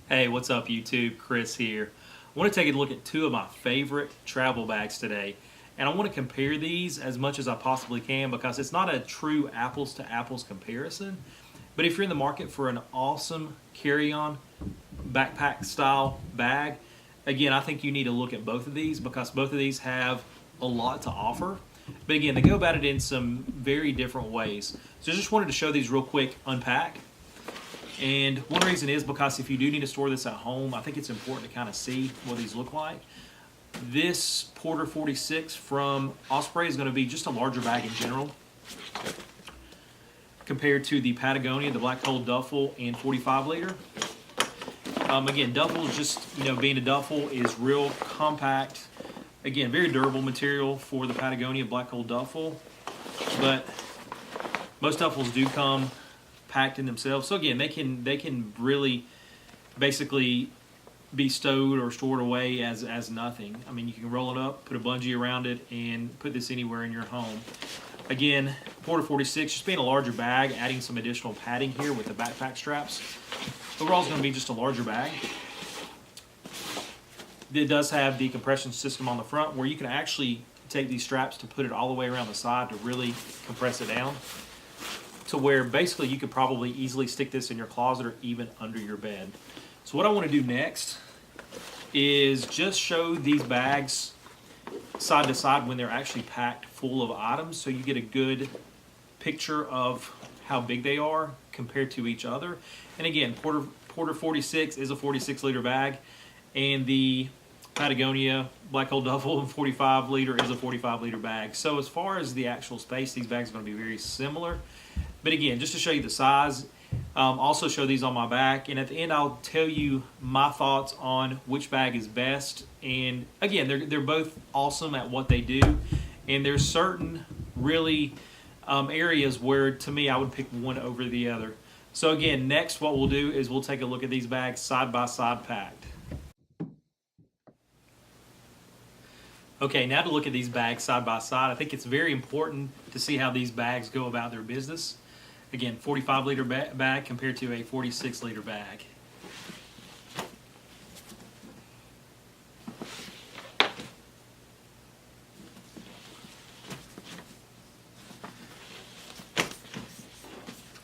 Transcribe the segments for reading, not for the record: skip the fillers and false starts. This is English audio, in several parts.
Hey, what's up YouTube? Chris here. I want to take a look at two of my favorite travel bags today. And I want to compare these as much as I possibly can because it's not a true apples to apples comparison. But if you're in the market for an awesome carry-on backpack style bag, again, I think you need to look at both of these because both of these have a lot to offer. But again, they go about it in some very different ways. So I just wanted to show these real quick, unpack. And one reason is because if you do need to store this at home, I think it's important to kind of see what these look like. This Porter 46 from Osprey is going to be just a larger bag in general compared to the Patagonia, the black hole duffel and 45 liter. Again, duffel is just, being a duffel is real compact. Again, very durable material for the Patagonia black hole duffel, but most duffels do come packed in themselves. So again, they can really basically be stowed or stored away as nothing. I mean, you can roll it up, put a bungee around it, and put this anywhere in your home. Again, Porter 46, just being a larger bag, adding some additional padding here with the backpack straps. Overall, it's going to be just a larger bag. It does have the compression system on the front where you can actually take these straps to put it all the way around the side to really compress it down, to where basically you could probably easily stick this in your closet or even under your bed. So what I want to do next is just show these bags side to side when they're actually packed full of items, so you get a good picture of how big they are compared to each other. And again, Porter 46 is a 46 liter bag, and the Patagonia black hole duffel and 45 liter is a 45 liter bag. So as far as the actual space, these bags are going to be very similar. But again, just to show you the size, also show these on my back, and at the end I'll tell you my thoughts on which bag is best. And again, they're both awesome at what they do, and there's certain really areas where to me I would pick one over the other. So again, next what we'll do is we'll take a look at these bags side by side packed. Okay, now to look at these bags side by side, I think it's very important to see how these bags go about their business. Again, 45 liter bag compared to a 46 liter bag.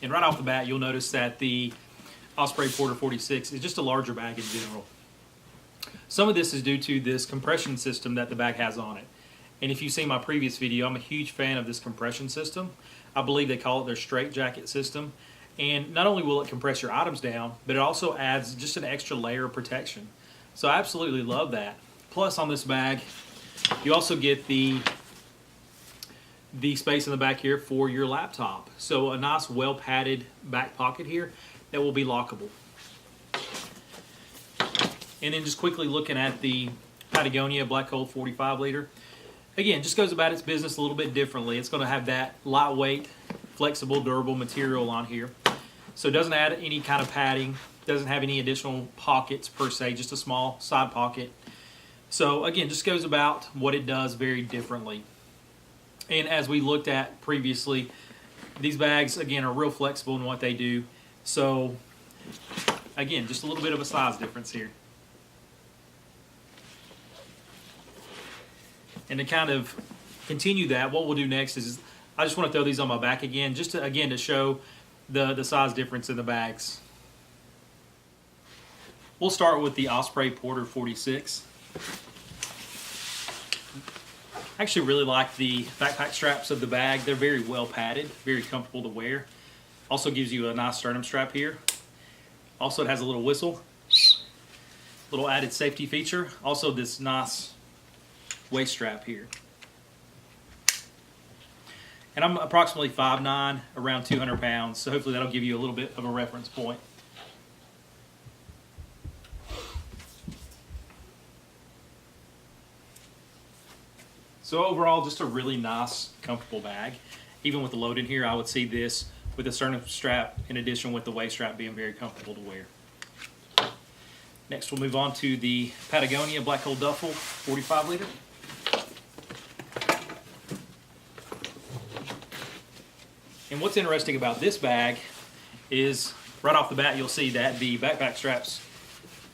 And right off the bat, you'll notice that the Osprey Porter 46 is just a larger bag in general. Some of this is due to this compression system that the bag has on it. And if you've seen my previous video, I'm a huge fan of this compression system. I believe they call it their straight jacket system. And not only will it compress your items down, but it also adds just an extra layer of protection. So I absolutely love that. Plus on this bag, you also get the space in the back here for your laptop. So a nice well padded back pocket here that will be lockable. And then just quickly looking at the Patagonia black hole 45 liter. Again, just goes about its business a little bit differently. It's going to have that lightweight, flexible, durable material on here. So it doesn't add any kind of padding, doesn't have any additional pockets per se, just a small side pocket. So again, just goes about what it does very differently. And as we looked at previously, these bags, again, are real flexible in what they do. So again, just a little bit of a size difference here. And to kind of continue that, what we'll do next is I just want to throw these on my back again, just to show the size difference in the bags. We'll start with the Osprey Porter 46. I actually really like the backpack straps of the bag. They're very well padded, very comfortable to wear. Also gives you a nice sternum strap here. Also it has a little whistle, little added safety feature. Also this nice waist strap here. And I'm approximately 5'9", around 200 pounds, so hopefully that'll give you a little bit of a reference point. So overall, just a really nice, comfortable bag. Even with the load in here, I would see this with the sternum strap in addition with the waist strap being very comfortable to wear. Next, we'll move on to the Patagonia black hole duffel 45 liter. And what's interesting about this bag is right off the bat you'll see that the backpack straps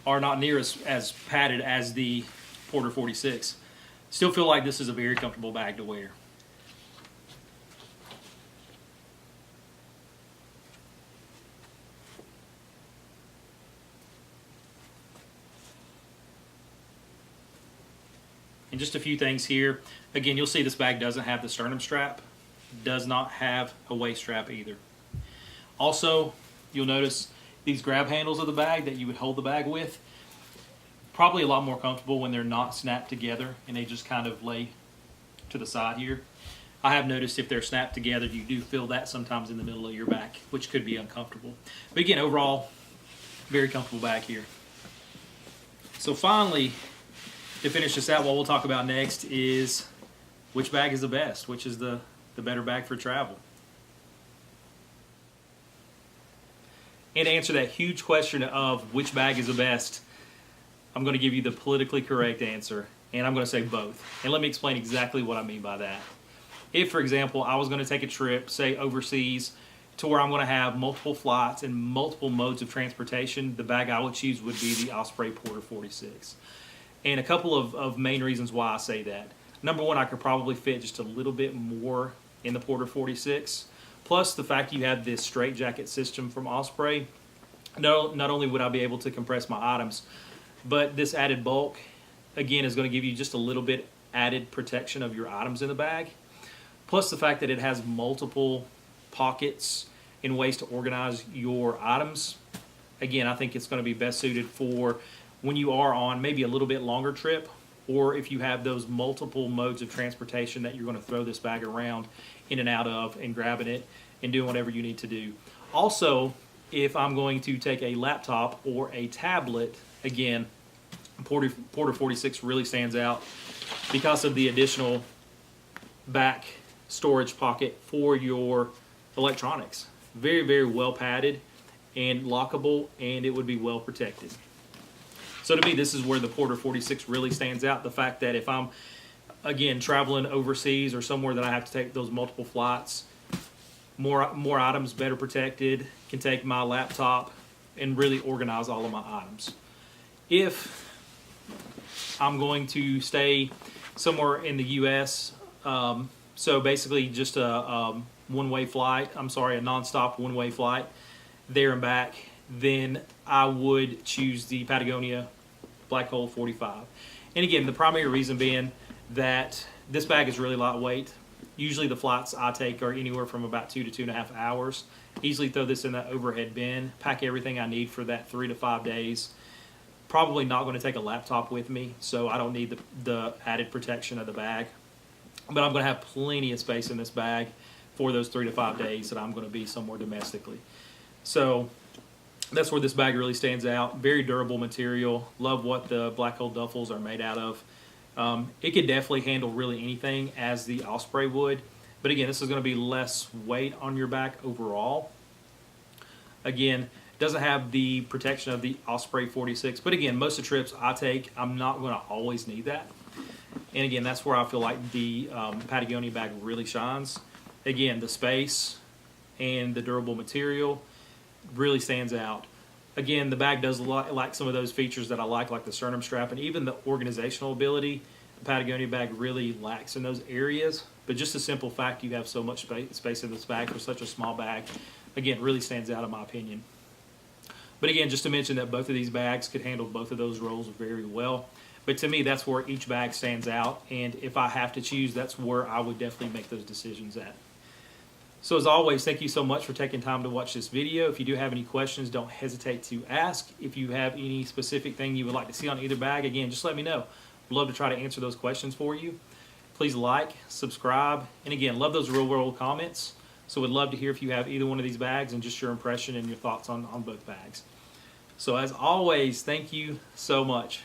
are not near as padded as the Porter 46. Still feel like this is a very comfortable bag to wear. And just a few things here. Again, you'll see this bag doesn't have the sternum strap, does not have a waist strap either. Also, you'll notice these grab handles of the bag that you would hold the bag with, probably a lot more comfortable when they're not snapped together and they just kind of lay to the side here. I have noticed if they're snapped together, you do feel that sometimes in the middle of your back, which could be uncomfortable. But again, overall, very comfortable bag here. So finally, to finish this out, what we'll talk about next is which bag is the best, which is the better bag for travel. And to answer that huge question of which bag is the best, I'm going to give you the politically correct answer, and I'm going to say both. And let me explain exactly what I mean by that. If, for example, I was going to take a trip, say overseas, to where I'm going to have multiple flights and multiple modes of transportation, the bag I would choose would be the Osprey Porter 46. And a couple of main reasons why I say that. Number one, I could probably fit just a little bit more in the Porter 46. Plus the fact you have this straight jacket system from Osprey, not only would I be able to compress my items, but this added bulk, again, is going to give you just a little bit added protection of your items in the bag. Plus the fact that it has multiple pockets and ways to organize your items. Again, I think it's going to be best suited for when you are on maybe a little bit longer trip, or if you have those multiple modes of transportation that you're going to throw this bag around in and out of and grabbing it and doing whatever you need to do. Also, if I'm going to take a laptop or a tablet, again, Porter 46 really stands out because of the additional back storage pocket for your electronics. Very, very well padded and lockable, and it would be well protected. So to me, this is where the Porter 46 really stands out. The fact that if I'm, again, traveling overseas or somewhere that I have to take those multiple flights, more items, better protected, can take my laptop and really organize all of my items. If I'm going to stay somewhere in the U.S., so basically just a one-way flight, a non-stop one-way flight there and back, then I would choose the Patagonia Black Hole 45. And again, the primary reason being that this bag is really lightweight. Usually the flights I take are anywhere from about 2 to 2.5 hours. Easily throw this in that overhead bin, pack everything I need for that 3 to 5 days. Probably not going to take a laptop with me, so I don't need the added protection of the bag. But I'm going to have plenty of space in this bag for those 3 to 5 days that I'm going to be somewhere domestically. So that's where this bag really stands out. Very durable material. Love what the Black Hole duffels are made out of. It could definitely handle really anything as the Osprey would. But again, this is going to be less weight on your back overall. Again, doesn't have the protection of the Osprey 46. But again, most of the trips I take, I'm not going to always need that. And again, that's where I feel like the Patagonia bag really shines. Again, the space and the durable material really stands out. Again, the bag does like some of those features that I like the sternum strap, and even the organizational ability. The Patagonia bag really lacks in those areas, but just the simple fact you have so much space in this bag for such a small bag, again, really stands out in my opinion. But again, just to mention that both of these bags could handle both of those roles very well. But to me, that's where each bag stands out, and if I have to choose, that's where I would definitely make those decisions at. So as always, thank you so much for taking time to watch this video. If you do have any questions, don't hesitate to ask. If you have any specific thing you would like to see on either bag, again, just let me know. I'd love to try to answer those questions for you. Please like, subscribe, and again, love those real-world comments. So would love to hear if you have either one of these bags and just your impression and your thoughts on both bags. So as always, thank you so much.